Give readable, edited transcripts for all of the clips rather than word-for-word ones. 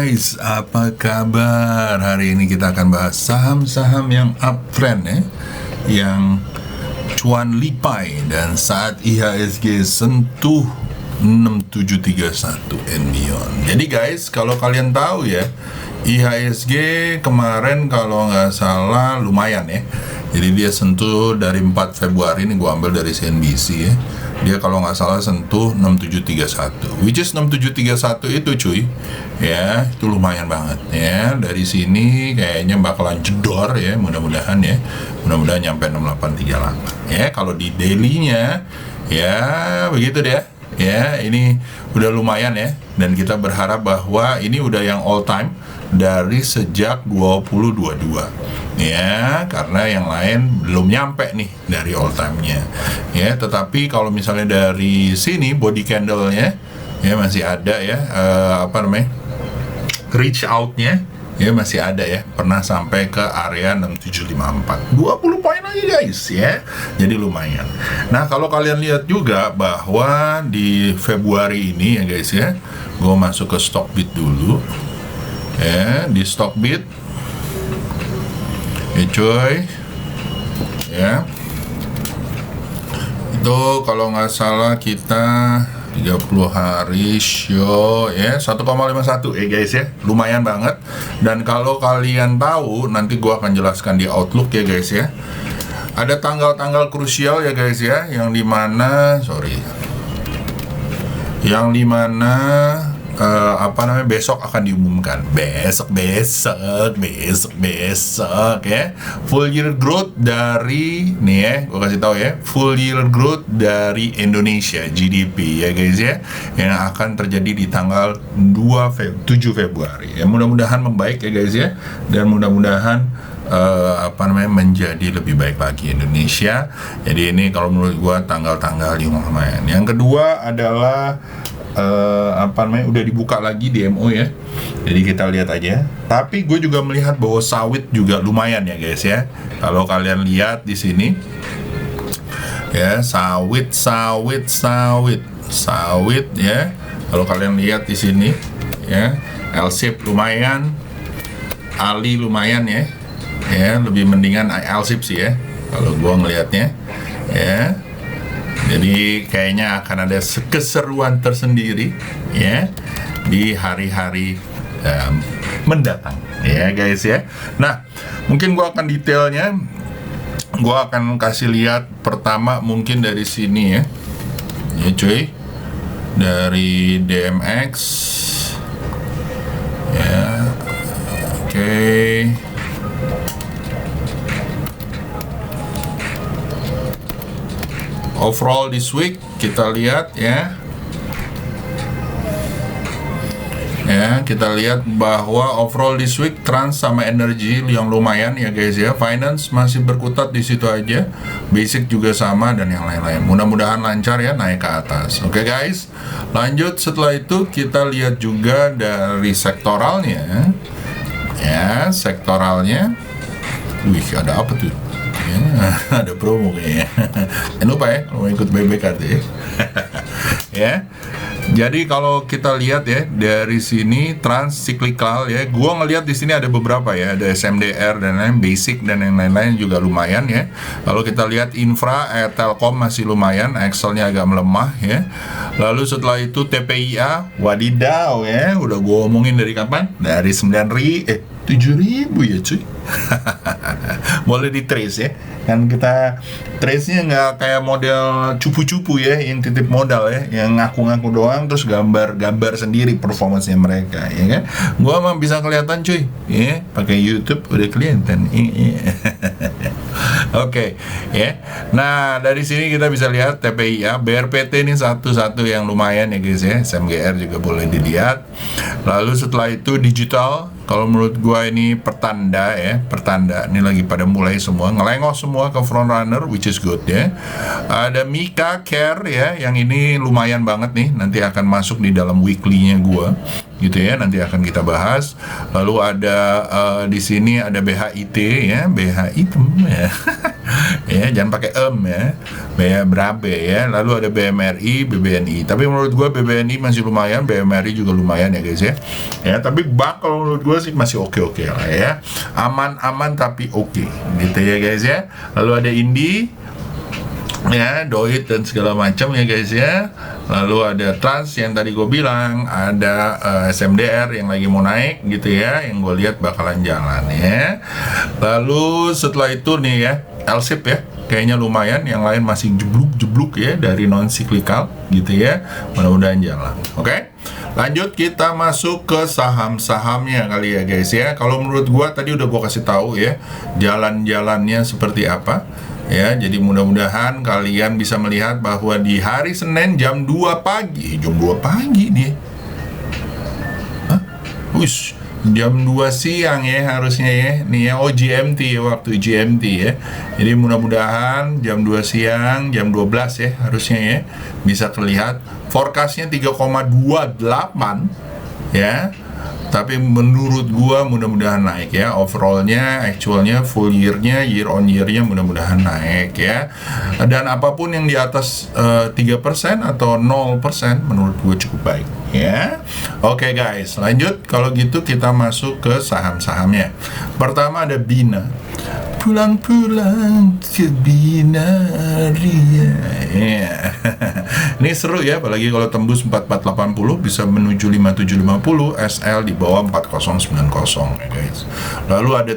guys, apa kabar? Hari ini kita akan bahas saham-saham yang uptrend ya, yang cuan lipai dan saat IHSG sentuh 6731 and beyond. Jadi guys, kalau kalian tahu ya, IHSG kemarin kalau nggak salah lumayan ya. Jadi dia sentuh dari 4 Februari, ini gua ambil dari CNBC ya. Dia kalau nggak salah sentuh 6731, which is 6731 itu cuy ya, itu lumayan banget ya. Dari sini kayaknya bakalan jedor ya, mudah-mudahan ya, mudah-mudahan nyampe 6838 ya. Kalau di dailynya ya begitu deh ya, ini udah lumayan ya, dan kita berharap bahwa ini udah yang all time dari sejak 2022 ya, karena yang lain belum nyampe nih dari all time-nya ya. Tetapi kalau misalnya dari sini body candle-nya ya masih ada ya, reach out-nya ya masih ada ya, pernah sampai ke area 6754, 20 poin lagi guys ya, jadi lumayan. Nah kalau kalian lihat juga bahwa di Februari ini ya guys ya, gue masuk ke Stockbit dulu ya. Di Stockbit ya cuy ya, itu kalau nggak salah kita 30 hari show ya 1,51 guys ya, lumayan banget. Dan kalau kalian tahu, nanti gua akan jelaskan di Outlook ya guys ya, ada tanggal-tanggal krusial ya guys ya, yang dimana besok akan diumumkan, besok ya, full year growth dari nih ya, gue kasih tahu ya, full year growth dari Indonesia GDP ya guys ya, yang akan terjadi di tanggal 7 Februari ya. Mudah-mudahan membaik ya guys ya, dan mudah-mudahan menjadi lebih baik lagi Indonesia. Jadi ini kalau menurut gue tanggal-tanggal yang lumayan. Yang kedua adalah udah dibuka lagi DMO ya, jadi kita lihat aja. Tapi gue juga melihat bahwa sawit juga lumayan ya guys ya. Kalau kalian lihat di sini ya, sawit ya. Kalau kalian lihat di sini ya, LSIP lumayan, Ali lumayan ya, lebih mendingan LSIP sih ya kalau gue ngelihatnya ya. Jadi kayaknya akan ada keseruan tersendiri ya di hari-hari mendatang ya guys ya. Nah mungkin gua akan detailnya, gua akan kasih lihat pertama mungkin dari sini ya cuy, dari DMX ya. Oke. Overall this week kita lihat ya, kita lihat bahwa overall this week Trans sama Energy yang lumayan ya guys ya. Finance masih berkutat di situ aja, Basic juga sama, dan yang lain-lain. Mudah-mudahan lancar ya, naik ke atas. Oke guys, lanjut. Setelah itu kita lihat juga dari sektoralnya ya, sektoralnya. Wih, ada apa tuh? Ada promo kayaknya. Jangan lupa ya kalau mau ikut BBKT ya. Ya. Jadi kalau kita lihat ya dari sini trans cyclical ya, gua ngelihat di sini ada beberapa ya, ada SMDR dan lain, Basic dan yang lain-lain juga lumayan ya. Kalau kita lihat infra, Telkom masih lumayan, Excelnya agak melemah ya. Lalu setelah itu TPIA, wadidaw ya, udah gua omongin dari kapan? Dari 7.000 ya cuy. Boleh di trace ya, kan kita trace-nya nggak kayak model cupu-cupu ya, yang titip modal ya, yang ngaku-ngaku doang terus gambar sendiri performance-nya mereka ya kan. Gua mah bisa kelihatan cuy ya, pakai YouTube udah kelihatan. Oke ya. Nah dari sini kita bisa lihat TPIA, BRPT ini satu-satu yang lumayan ya guys ya, SMGR juga boleh dilihat. Lalu setelah itu digital, kalau menurut gua ini pertanda ini lagi pada mulai semua ngelengos semua ke front runner, which is good ya. Ada Mika Care ya, yang ini lumayan banget nih, nanti akan masuk di dalam weekly-nya gua gitu ya, nanti akan kita bahas. Lalu ada di sini ada BHIT ya, BHIT ya. Ya, jangan pakai ya, berabe ya. Lalu ada BMRI, BBNI. Tapi menurut gua BBNI masih lumayan, BMRI juga lumayan ya guys ya. Ya, tapi bank kalau menurut gua sih masih oke-oke lah ya. Aman-aman tapi oke. Gitu ya guys ya. Lalu ada Indi ya, Doit dan segala macam ya guys ya. Lalu ada Trans yang tadi gue bilang, ada SMDR yang lagi mau naik gitu ya, yang gue lihat bakalan jalan ya. Lalu setelah itu nih ya, LSIP ya, kayaknya lumayan, yang lain masih jebluk ya dari non cyclical gitu ya. Mudah-mudahan jalan. Oke. Lanjut kita masuk ke saham-sahamnya kali ya guys ya. Kalau menurut gue tadi udah gue kasih tahu ya, jalan-jalannya seperti apa. Ya, jadi mudah-mudahan kalian bisa melihat bahwa di hari Senin jam 2 pagi nih. Hah? Ush, jam 2 siang ya harusnya ya. Nih ya, GMT ya, waktu GMT ya. Jadi mudah-mudahan jam 2 siang, jam 12 ya harusnya ya bisa terlihat. Forecastnya 3,28 ya. Tapi menurut gua mudah-mudahan naik ya, overallnya, actualnya, full year-nya, year on year-nya mudah-mudahan naik ya. Dan apapun yang di atas 3% atau 0% menurut gua cukup baik ya. Oke guys, lanjut. Kalau gitu kita masuk ke saham-sahamnya. Pertama ada Bina. Pulang-pulang ke Binaria. Yeah. Ini seru ya, apalagi kalau tembus 4480 bisa menuju 5750, SL di bawah 4090 ya guys. Lalu ada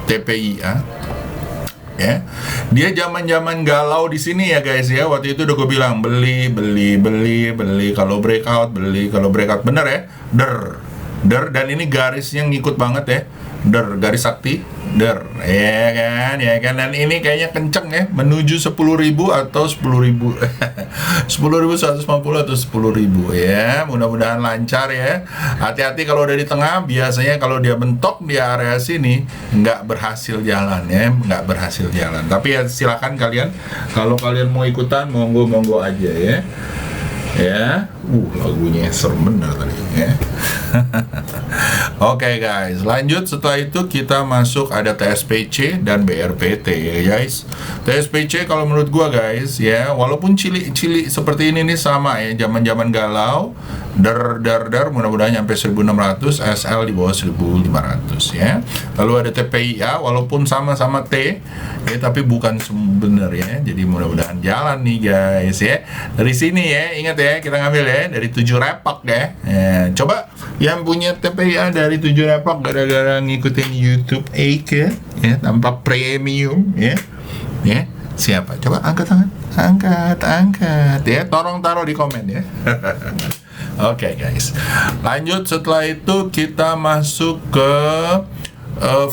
TPIA ya. Dia zaman-zaman galau di sini ya guys ya. Waktu itu udah gue bilang beli kalau breakout, bener ya. Der dan ini garisnya ngikut banget ya. Garis sakti, ya kan, dan ini kayaknya kenceng ya, menuju 10.000 atau 10.000 10.150 atau 10.000 ya. Mudah-mudahan lancar ya. Hati-hati kalau udah di tengah, biasanya kalau dia mentok di area sini nggak berhasil jalan ya, tapi ya silakan kalian, kalau kalian mau ikutan monggo aja ya. Ya, lagunya serem bener tadi ya. Oke guys, lanjut. Setelah itu kita masuk ada TSPC dan BRPT ya guys. TSPC kalau menurut gua guys ya, walaupun cili seperti ini nih sama ya, zaman galau, mudah-mudahan nyampe 1600, SL di bawah 1500 ya. Lalu ada TPIA, walaupun sama-sama T ya, tapi bukan bener ya. Jadi mudah-mudahan jalan nih guys ya. Dari sini ya, ingat ya, kita ngambil ya dari 7 repak ya. Coba yang punya TPIA dari 7 repak gara-gara ngikutin YouTube Eike ya, tanpa premium ya. Siapa? Coba angkat tangan. Angkat ya. Tolong taruh di komen ya. Oke guys, lanjut. Setelah itu kita masuk ke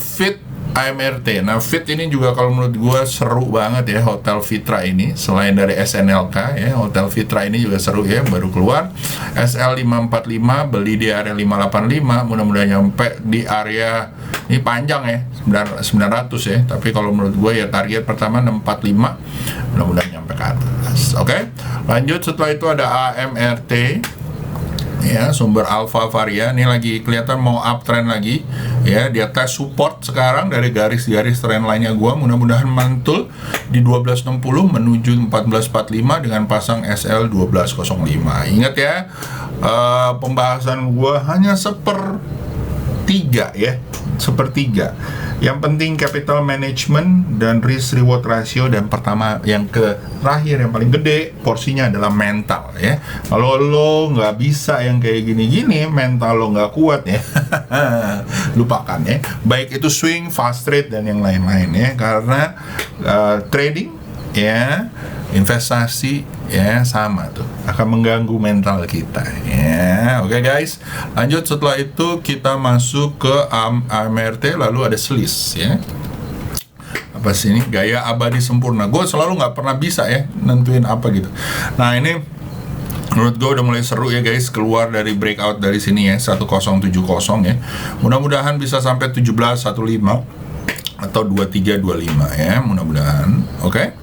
Fit AMRT. Nah, Fit ini juga kalau menurut gue seru banget ya, Hotel Fitra ini. Selain dari SNLK ya, Hotel Fitra ini juga seru ya, baru keluar. SL 545, beli di area 585, mudah-mudahan nyampe di area, ini panjang ya, 900 ya. Tapi kalau menurut gue ya target pertama 645, mudah-mudahan nyampe ke atas. Oke, lanjut. Setelah itu ada AMRT ya, sumber alpha varia. Ini lagi kelihatan mau uptrend lagi ya, dia tes support sekarang dari garis-garis trendline-nya gua. Mudah-mudahan mantul di 1260 menuju 1445 dengan pasang SL 1205. Ingat ya, pembahasan gua hanya sepertiga ya, sepertiga. Yang penting capital management dan risk reward ratio, dan pertama yang terakhir yang paling gede porsinya adalah mental ya. Kalau lo nggak bisa yang kayak gini-gini, mental lo nggak kuat ya, lupakan ya. Baik itu swing, fast trade dan yang lain-lain ya, karena trading ya, investasi ya, sama tuh akan mengganggu mental kita ya. Oke guys, lanjut. Setelah itu kita masuk ke AMRT. Lalu ada SLIS ya. Apa sih ini? Gaya abadi sempurna. Gue selalu nggak pernah bisa ya nentuin apa gitu. Nah, ini menurut gue udah mulai seru ya guys, keluar dari breakout dari sini ya, 1070 ya. Mudah-mudahan bisa sampai 1715 atau 2325 ya, mudah-mudahan. Oke.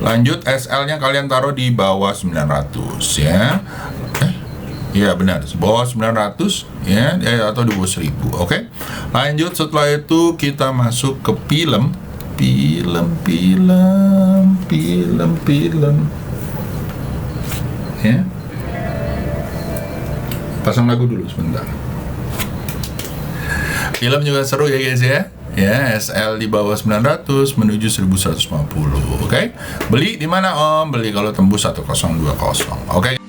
Lanjut, SL-nya kalian taruh di bawah 900 ya. Ya benar, bawah 900 ya, atau di bawah 1000. Oke. Lanjut, setelah itu kita masuk ke film. Ya. Pasang lagu dulu sebentar. Film juga seru ya guys ya. Ya, SL di bawah 900 menuju 1150. Oke. Beli di mana Om? Beli kalau tembus 1020. Oke.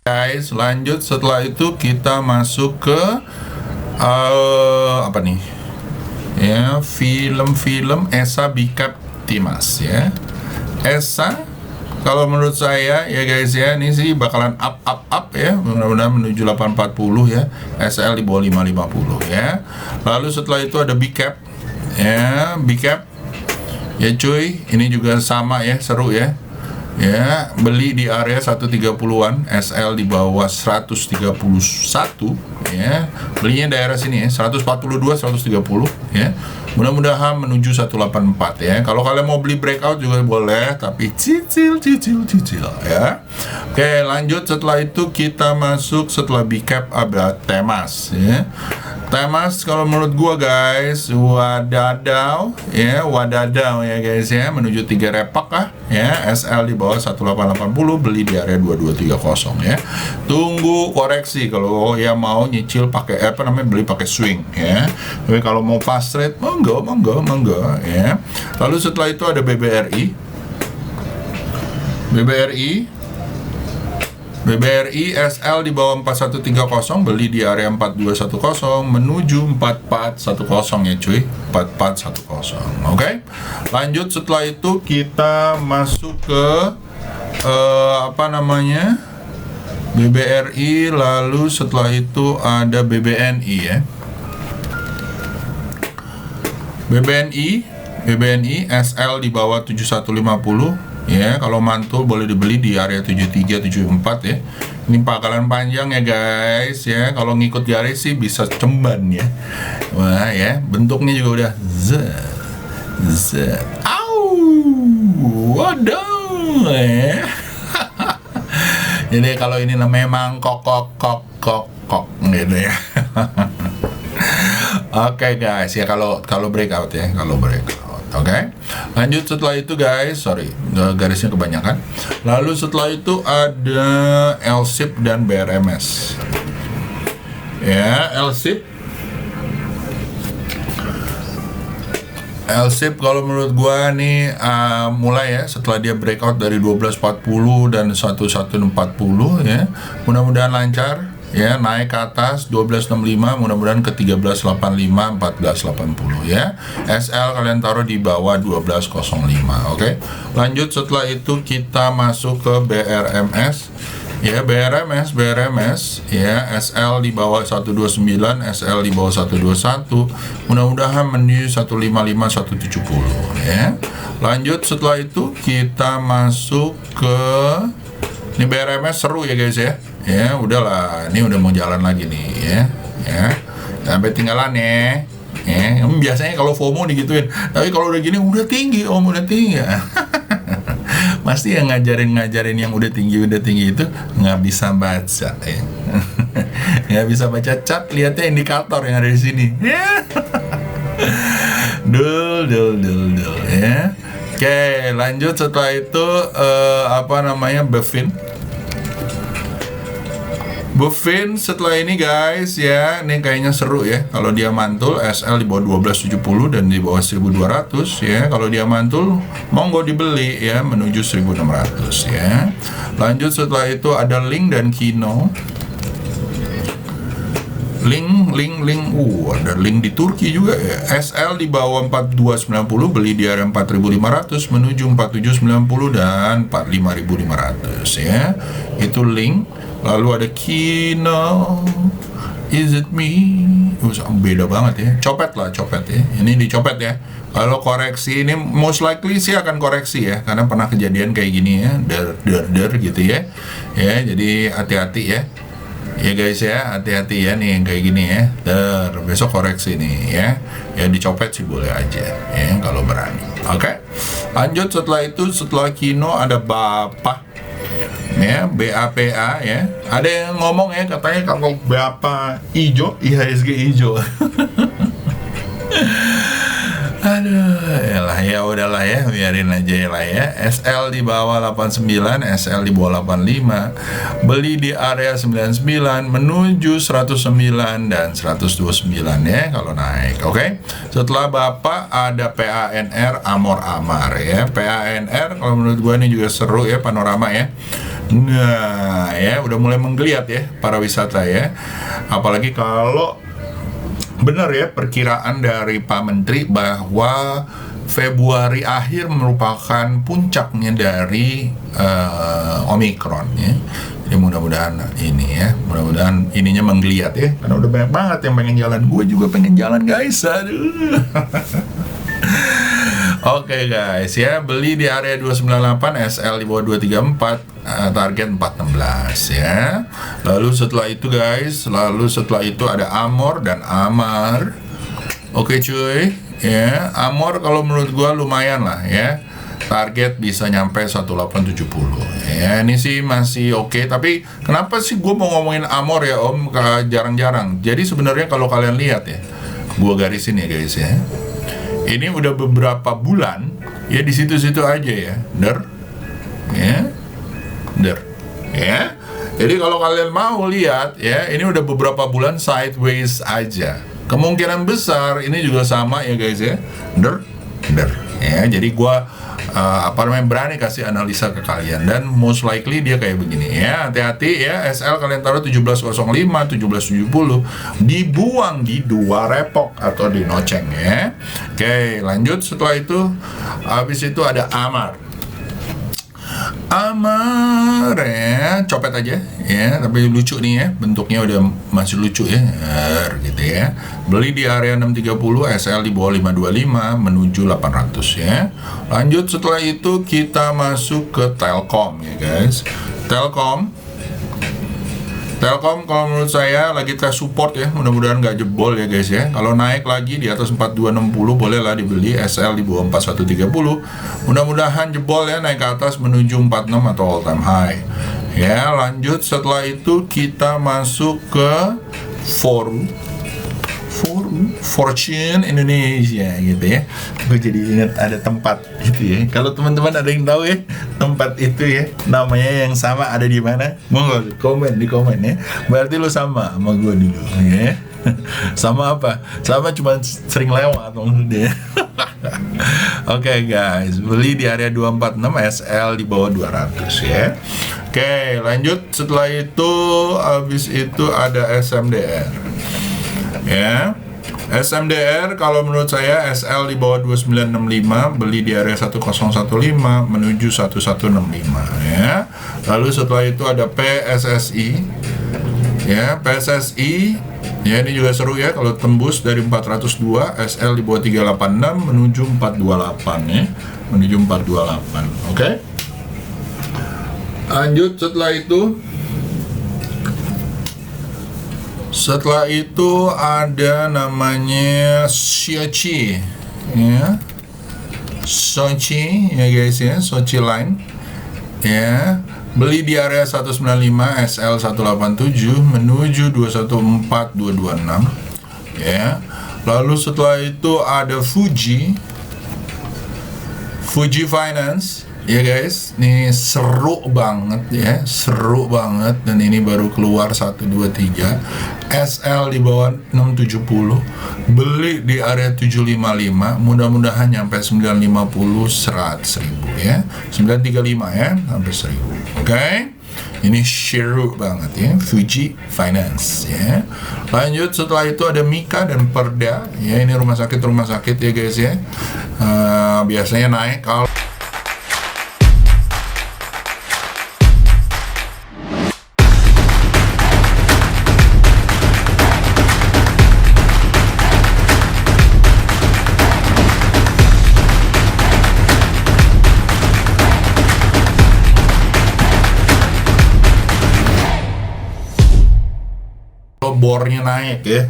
Guys, lanjut setelah itu kita masuk ke apa nih? Ya, film ESA Bicap Timas ya. ESA kalau menurut saya ya guys ya, ini sih bakalan up ya, mudah-mudahan menuju 840 ya. SL di bawah 550 ya. Lalu setelah itu ada Bicap ya, Bicap ya cuy, ini juga sama ya, seru ya. Ya, beli di area 130-an, SL di bawah 131 ya. Belinya daerah sini ya, 142 130 ya. Mudah-mudahan menuju 184 ya. Kalau kalian mau beli breakout juga boleh, tapi cicil ya. Oke, lanjut setelah itu kita masuk setelah Bicap ada Temas ya. Temas kalau menurut gua guys, wadadaw ya guys ya, menuju 3 repak lah ya. SL di bawah 1880, beli di area 2230 ya. Tunggu koreksi kalau ya mau nyicil pakai beli pakai swing ya. Tapi kalau mau fast trade monggo ya. Lalu setelah itu ada BBRI SL di bawah 4130, beli di area 4210 menuju 4410 ya cuy, 4410. Oke. Lanjut setelah itu kita masuk ke BBRI, lalu setelah itu ada BBNI ya. BBNI SL di bawah 7150 ya. Kalau mantul boleh dibeli di area 73 74 ya. Ini pangkalan panjang ya guys ya. Kalau ngikut garis sih bisa cemban ya. Wah ya, bentuknya juga udah waduh ya. Jadi kalau ini namanya mangkok gitu ya. Oke guys ya, kalau breakout ya, Oke. Lanjut setelah itu guys, garisnya kebanyakan. Lalu setelah itu ada LSIP dan BRMS. Ya, LSIP kalau menurut gua nih mulai ya setelah dia breakout dari 1240 dan 1140 ya. Mudah-mudahan lancar ya, naik ke atas 1265, mudah-mudahan ke 1385 1480 ya. SL kalian taruh di bawah 1205. Oke. Lanjut setelah itu kita masuk ke BRMS ya. BRMS ya, SL di bawah 129, SL di bawah 121, mudah-mudahan menuju 155 170 ya. Lanjut setelah itu kita masuk ke ini BRMS, seru ya guys ya. Ya udahlah, ini udah mau jalan lagi nih ya. Sampai tinggalan ya. Biasanya kalau FOMO digituin, tapi kalau udah gini udah tinggi ya. Pasti yang ngajarin yang udah tinggi itu nggak bisa baca ya. Nggak bisa baca cat, lihatnya indikator yang ada di sini ya. Dul ya. Oke, lanjut setelah itu Buffin setelah ini guys ya, ini kayaknya seru ya. Kalau dia mantul SL di bawah 1270 dan di bawah 1200 ya. Kalau dia mantul monggo dibeli ya, menuju 1600 ya. Lanjut setelah itu ada Link dan Kino. Ada link di Turki juga ya. SL di bawah 4290, beli di area 4500 menuju 4790 dan 45500 ya. Itu link. Lalu ada Kino, Is It Me? Beda banget ya. Copet ya. Ini dicopet ya. Kalau koreksi ini most likely sih akan koreksi ya, karena pernah kejadian kayak gini ya, der gitu ya. Ya, jadi hati-hati ya. Ya guys ya, hati-hati ya nih yang kayak gini ya. Besok koreksi nih ya. Ya dicopet sih boleh aja ya kalau berani. Oke. Lanjut setelah Kino ada Bapak ya, BAPA ya. Ada yang ngomong ya katanya kalau BAPA hijau, IHSG hijau. Aduh, ya udahlah ya, biarin aja lah ya. SL di bawah 89, SL di bawah 85. Beli di area 99 menuju 109 dan 129 ya kalau naik. Oke. Setelah Bapak ada PANR Amar ya. PANR kalau menurut gua ini juga seru ya, panorama ya. Nah, ya udah mulai menggeliat ya para wisata ya. Apalagi kalau benar ya perkiraan dari Pak Menteri bahwa Februari akhir merupakan puncaknya dari Omikron ya. Jadi mudah-mudahan ini ya, mudah-mudahan ininya menggeliat ya, karena udah banyak banget yang pengen jalan. Gue juga pengen jalan guys, aduh. Oke guys ya, beli di area 298, SL di bawah 234, target 416 ya. Lalu setelah itu ada Amor dan Amar. Oke cuy ya, Amor kalau menurut gua lumayan lah ya. Target bisa nyampe 1870 ya. Ini sih masih oke, tapi kenapa sih gua mau ngomongin Amor ya Om? Jarang-jarang. Jadi sebenarnya kalau kalian lihat ya, gua garisin ya guys ya. Ini udah beberapa bulan ya di situ-situ aja ya, der. Jadi kalau kalian mau lihat ya, ini udah beberapa bulan sideways aja. Kemungkinan besar ini juga sama ya guys ya, der. Ya, jadi gua berani kasih analisa ke kalian, dan most likely dia kayak begini ya. Hati-hati ya, SL kalian taruh 1705, 1770, dibuang di 2 repok atau di noceng ya. Oke, lanjut setelah itu, habis itu ada Amar ya, copet aja ya, tapi lucu nih ya, bentuknya udah masih lucu ya, gitu ya. Beli di area 630, SL di bawah 525 menuju 800 ya. Lanjut setelah itu kita masuk ke Telkom ya guys. Telkom kalau menurut saya lagi tes support ya, mudah-mudahan nggak jebol ya guys ya. Kalau naik lagi di atas 4260 bolehlah dibeli, SL di bawah 4130. Mudah-mudahan jebol ya, naik ke atas menuju 46 atau all time high. Ya, lanjut setelah itu kita masuk ke Fortune Indonesia gitu ya. Gue jadi ingat ada tempat gitu ya. Kalau teman-teman ada yang tahu ya tempat itu ya, namanya yang sama ada di mana? Monggo di komen ya. Berarti lo sama gue dulu ya. Sama apa? Sama cuma sering lewat maksudnya. Oke guys, beli di area 246, SL di bawah 200 ya. Oke, lanjut setelah itu, habis itu ada SMDR. Ya, SMDR kalau menurut saya SL di bawah 2965, beli di area 1015 menuju 1165 ya. Lalu setelah itu ada PSSI ya, PSSI ya, ini juga seru ya, kalau tembus dari 402, SL di bawah 386 menuju 428 ya, menuju 428. Oke. Lanjut setelah itu ada namanya Sochi ya, Sochi ya guys ya, Sochi Line ya, beli di area 195, SL 187 menuju 214226 ya. Lalu setelah itu ada Fuji Finance ya guys, ini seru banget ya, dan ini baru keluar 123, SL di bawah 670, beli di area 755, mudah-mudahan nyampe 950, 100.000 ya, 935 ya, sampai 1000. Oke. Ini seru banget ya, Fuji Finance ya. Lanjut setelah itu ada Mika dan Perda ya, ini rumah sakit ya guys ya. Biasanya naik kalau bornya naik ya.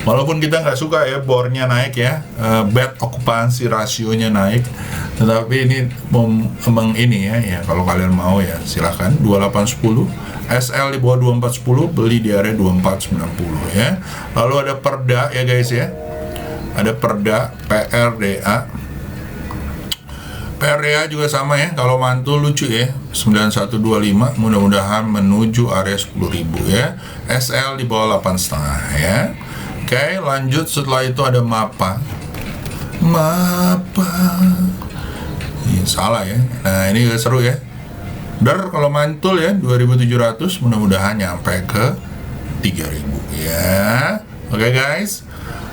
Walaupun kita nggak suka ya bornya naik ya, bed okupansi rasionya naik, tetapi ini emang ini ya kalau kalian mau ya silahkan. 2810 SL di bawah 2410, beli di area 2490 ya. Lalu ada Perda ya guys ya, ada Perda PRDA. PRDA juga sama ya, kalau mantul lucu ya, 9125, mudah-mudahan menuju area 10.000 ya. SL di bawah 8,5 ya. Oke, lanjut setelah itu ada MAPA. Ini salah ya. Nah, ini juga seru ya. Kalau mantul ya 2.700, mudah-mudahan nyampe ke 3.000 ya. Oke guys.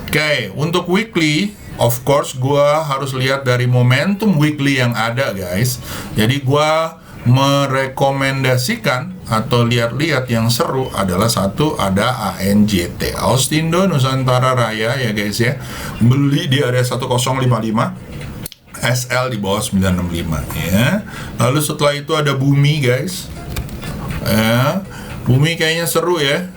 Oke, untuk weekly, of course, gua harus lihat dari momentum weekly yang ada, guys. Jadi gua merekomendasikan atau lihat-lihat yang seru adalah satu, ada ANJT, Austindo Nusantara Raya ya guys ya. Beli di area 1055, SL di bawah 965 ya. Lalu setelah itu ada Bumi guys. Bumi kayaknya seru ya.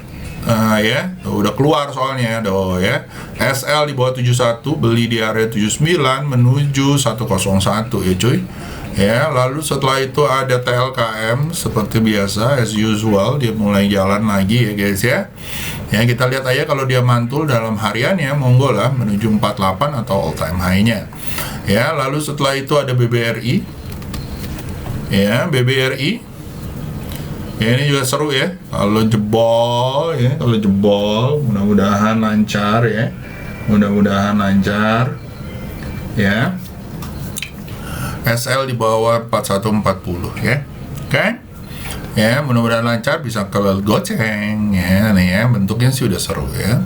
Ya, udah keluar soalnya ya. SL di bawah 71, beli di area 79 menuju 101 ya cuy. Ya, lalu setelah itu ada TLKM seperti biasa as usual, dia mulai jalan lagi ya guys ya. Ya, kita lihat aja kalau dia mantul dalam harian ya, monggo lah menuju 48 atau all time high-nya. Ya, lalu setelah itu ada BBRI. Ya, BBRI. Ya, ini juga seru ya. Kalau jebol ya, mudah-mudahan lancar ya. Mudah-mudahan lancar. Ya. SL di bawah 4140 ya. Oke. Ya, mudah-mudahan lancar, bisa ke goceng ya. Nih ya, bentuknya sih udah seru ya.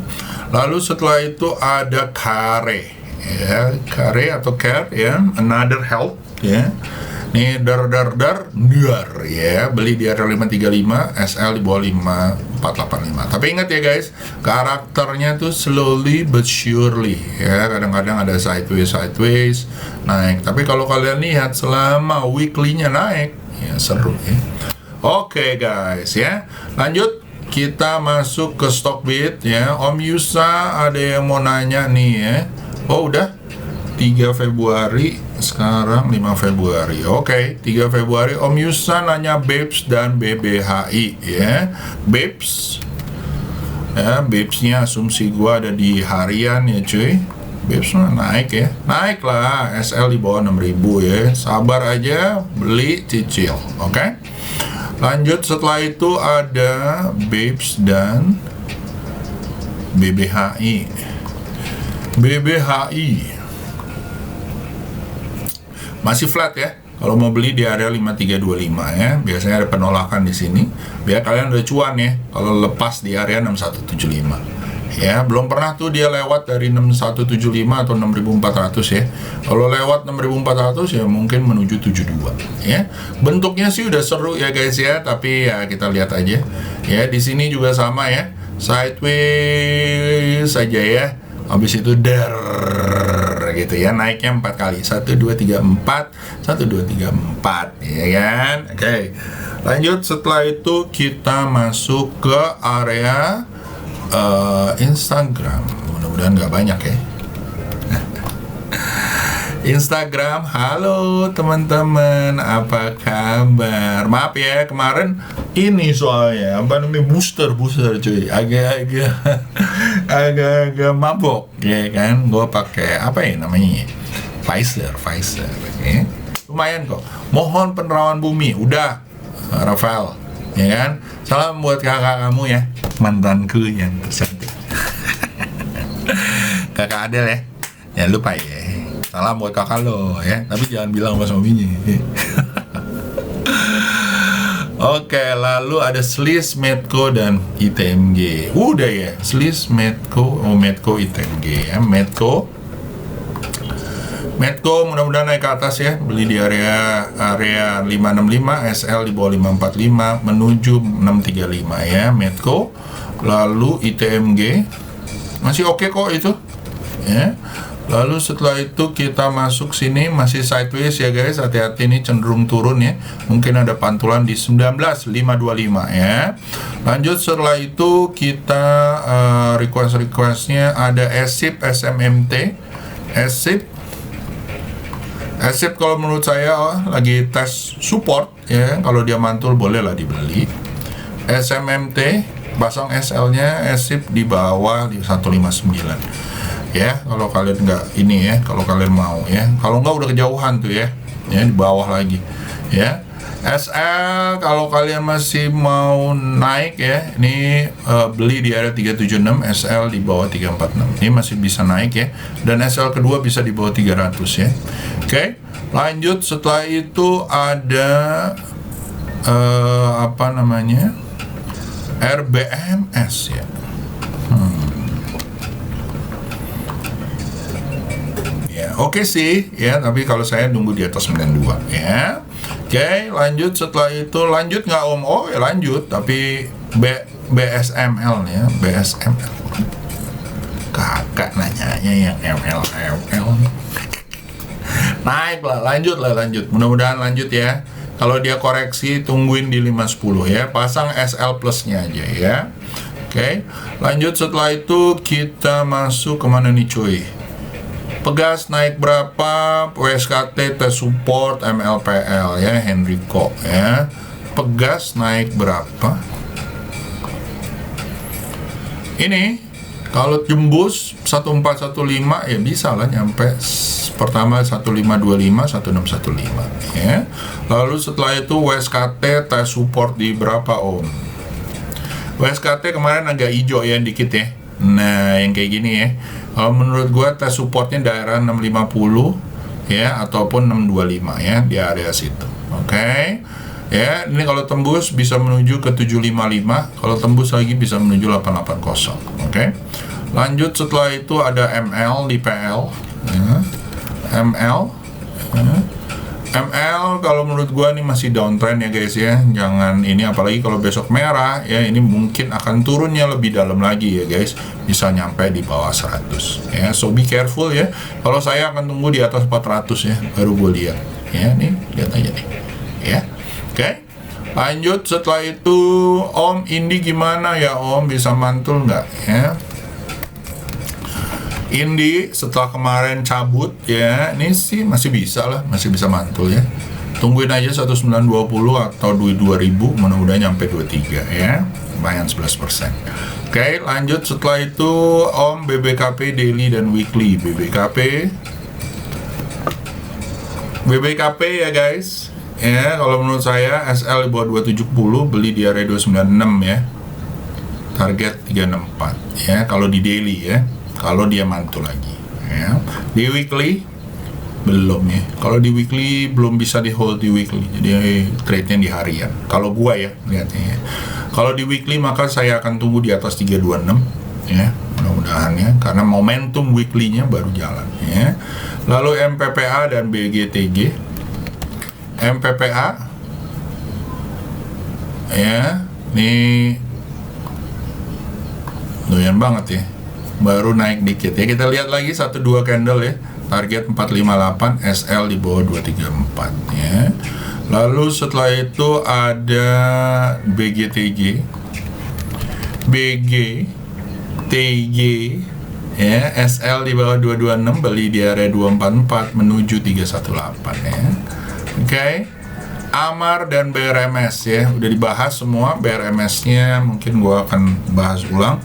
Lalu setelah itu ada Kare ya. Kare atau Care ya, Another Health ya. Nih dar ya, beli di area 535, SL di bawah 5485. Tapi ingat ya guys, karakternya tuh slowly but surely ya, kadang-kadang ada sideways naik. Tapi kalau kalian lihat selama weekly-nya naik, ya seru ya. Oke guys ya, lanjut kita masuk ke Stockbit ya. Om Yusa ada yang mau nanya nih ya. Oh udah 3 Februari, sekarang 5 Februari. Oke, 3 Februari Om Yusa nanya BEPS dan BBHI ya. BEPS ya, BEPS-nya asumsi gua ada di harian ya cuy. BEPS naik ya, naik lah. SL di bawah 6.000 ya, sabar aja, beli cicil. Oke. Lanjut setelah itu ada BEPS dan BBHI. BBHI masih flat ya. Kalau mau beli di area 5325 ya. Biasanya ada penolakan di sini. Biar kalian udah cuan ya. Kalau lepas di area 6175. Ya, belum pernah tuh dia lewat dari 6175 atau 6400 ya. Kalau lewat 6400 ya mungkin menuju 72 ya. Bentuknya sih udah seru ya guys ya, tapi ya kita lihat aja. Ya, di sini juga sama ya. Sideways saja ya. Habis itu gitu ya, naiknya 4 kali, 1 2 3 4 1 2 3 4 ya kan. Oke. Lanjut setelah itu kita masuk ke area Instagram. Mudah-mudahan nggak banyak ya. Instagram, halo teman-teman, apa kabar? Maaf ya, kemarin ini soalnya apa namanya booster cuy, agak mabok ya kan. Gue pakai apa ya namanya, Pfizer ya. Lumayan kok. Mohon penerawan bumi, udah Rafael ya kan. Salam buat kakak kamu ya, mantanku yang tercantik. Kakak Adel ya, jangan lupa ya. Salam buat kakak lo ya, tapi jangan bilang sama suaminya. Oke, lalu ada SLIS, Medco, dan ITMG. Udah ya, SLIS, Medco, Medco, ITMG ya. Medco mudah-mudahan naik ke atas ya. Beli di area 565, SL di bawah 545 menuju 635 ya. Medco, lalu ITMG masih oke kok itu ya. Lalu setelah itu kita masuk sini masih sideways ya guys, hati-hati ini cenderung turun ya. Mungkin ada pantulan di 19.525 ya. Lanjut setelah itu kita requestnya ada SIP, SMMT. SIP kalau menurut saya lagi tes support ya. Kalau dia mantul bolehlah dibeli. SMMT pasang SL-nya, SIP di bawah di 159 ya. Kalau kalian nggak ini ya, kalau kalian mau ya, kalau nggak udah kejauhan tuh ya di bawah lagi ya. SL kalau kalian masih mau naik ya, ini beli di area 376, SL di bawah 346, ini masih bisa naik ya, dan SL kedua bisa di bawah 300 ya. Oke, lanjut setelah itu ada apa namanya, RBMS ya. Oke sih ya, tapi kalau saya nunggu di atas 92 ya. Oke, lanjut setelah itu lanjut nggak Om? Oh ya lanjut, tapi BSML ya, BSML. Kakak nanyanya yang ML. Naik lah, lanjut. Mudah-mudahan lanjut ya. Kalau dia koreksi tungguin di 510 ya, pasang SL plusnya aja ya. Oke, lanjut setelah itu kita masuk kemana nih cuy? Pegas naik berapa? WSKT tes support MLPL ya, Henrico ya. Pegas naik berapa? Ini kalau tembus 1415 ya bisa lah nyampe pertama 1525, 1615 ya. Lalu setelah itu WSKT tes support di berapa Om? WSKT kemarin agak hijau ya dikit ya. Nah, yang kayak gini ya. Kalau menurut gua tes supportnya daerah 650 ya ataupun 625 ya, di area situ. Oke. Ya, ini kalau tembus bisa menuju ke 755, kalau tembus lagi bisa menuju 880. Oke. Lanjut setelah itu ada ML di PL ya. ML kalau menurut gua ini masih downtrend ya guys ya. Jangan ini, apalagi kalau besok merah ya, ini mungkin akan turunnya lebih dalam lagi ya guys. Bisa nyampe di bawah 100 ya. So be careful ya. Kalau saya akan tunggu di atas 400 ya, baru gue lihat. Ya, nih, lihat aja nih. Ya. Oke. Lanjut setelah itu Om, Indi gimana ya Om? Bisa mantul nggak ya? Indi setelah kemarin cabut ya, ini sih masih bisa lah, masih bisa mantul ya. Tungguin aja 1920 atau 2000, mudah-mudahan nyampe 23 ya, lumayan 11%. Oke, lanjut setelah itu Om, BBKP daily dan weekly. BBKP ya guys ya, kalau menurut saya SL di bawah 270, beli di area 296 ya, target 364 ya kalau di daily ya. Kalau dia mantul lagi ya. Di weekly belum ya. Kalau di weekly belum bisa di hold di weekly. Jadi trade-nya di harian. Kalau gua ya lihatnya ya. Kalau di weekly maka saya akan tunggu di atas 326 ya. Mudah-mudahan ya, karena momentum weekly-nya baru jalan ya. Lalu MPPA dan BGTG. MPPA ya. Ini lumayan banget ya. Baru naik dikit ya. Kita lihat lagi 1-2 candle ya. Target 458, SL di bawah 234 ya. Lalu setelah itu ada BGTG ya, SL di bawah 226, beli di area 244 menuju 318 ya. Oke. Amar dan BRMS ya, udah dibahas semua. BRMS-nya mungkin gua akan bahas ulang.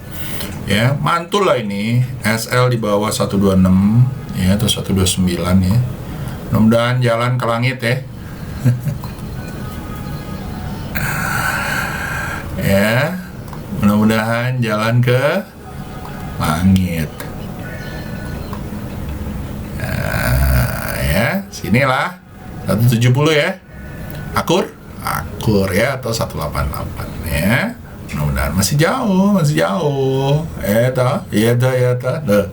Ya, mantul lah ini. SL di bawah 126 ya, atau 129 ya. Mudah-mudahan jalan ke langit ya. Ya, mudah-mudahan jalan ke langit. Nah, ya, sinilah 170 ya. Akur? akur ya, atau 188 ya. Mudah-mudahan masih jauh. Eta, der.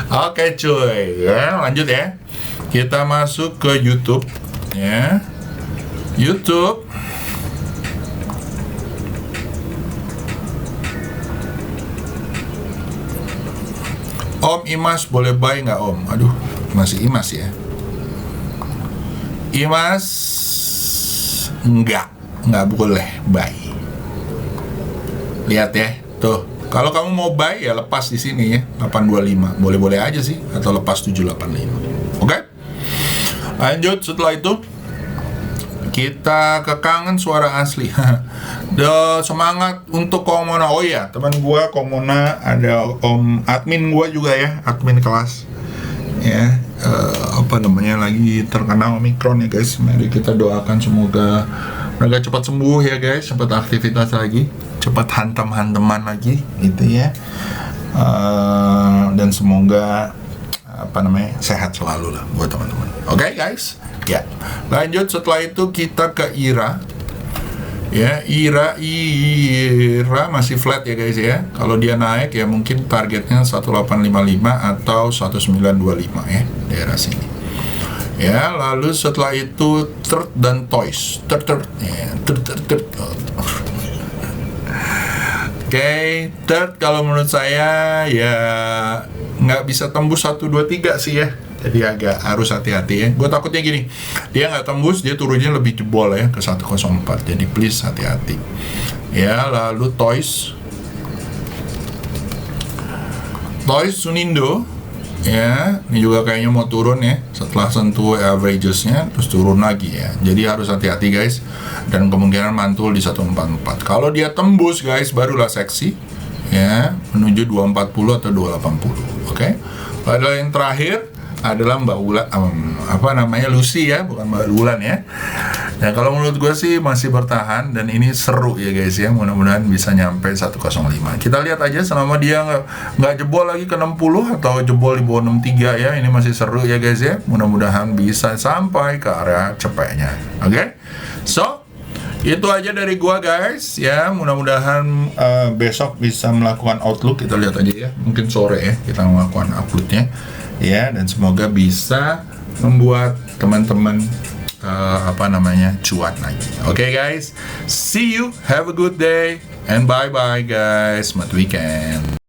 Oke cuy, ya lanjut ya. Kita masuk ke YouTube ya. YouTube. Om Imas boleh buy nggak Om? Aduh, masih Imas ya. Imas nggak boleh buy. Lihat ya, tuh. Kalau kamu mau buy ya lepas di sini ya, 825. Boleh-boleh aja sih, atau lepas 785. Oke? Lanjut setelah itu kita ke kangen suara asli. Semangat untuk Komona. Oh iya, teman gua Komona, ada Om admin gua juga ya, admin kelas. Ya, lagi terkena Omikron ya guys. Mari kita doakan semoga mereka cepat sembuh ya guys, cepat aktivitas lagi, cepat hantam-hantaman lagi gitu ya. Dan semoga sehat selalu lah buat teman-teman. Oke guys, ya. Lanjut setelah itu kita ke Ira. Ya, Ira masih flat ya guys ya. Kalau dia naik ya mungkin targetnya 1855 atau 1925 ya, daerah sini. Ya, lalu setelah itu Third dan Toys. Oke, Third kalau menurut saya ya nggak bisa tembus 123 sih ya. Jadi agak harus hati-hati ya. Gue takutnya gini, dia nggak tembus, dia turunnya lebih jebol ya ke 104. Jadi please hati-hati. Ya, lalu Toys Sunindo. Ya, ini juga kayaknya mau turun ya. Setelah sentuh averagesnya, terus turun lagi ya. Jadi harus hati-hati guys. Dan kemungkinan mantul di 144. Kalau dia tembus guys, barulah seksi. Ya, menuju 240 atau 280. Oke. Lalu yang terakhir adalah Mbak Ulan, Lucy ya, bukan Mbak Ulan ya. Nah, kalau menurut gue sih masih bertahan dan ini seru ya guys ya. Mudah-mudahan bisa nyampe 105. Kita lihat aja selama dia nggak jebol lagi ke 60 atau jebol di bawah 63 ya. Ini masih seru ya guys ya. Mudah-mudahan bisa sampai ke area cepetnya. Oke? So, itu aja dari gua guys ya. Mudah-mudahan besok bisa melakukan outlook. Kita lihat aja ya. Mungkin sore ya kita melakukan uploadnya ya. Dan semoga bisa membuat teman-teman cuan lagi. Oke guys, see you, have a good day, and bye bye guys, selamat weekend.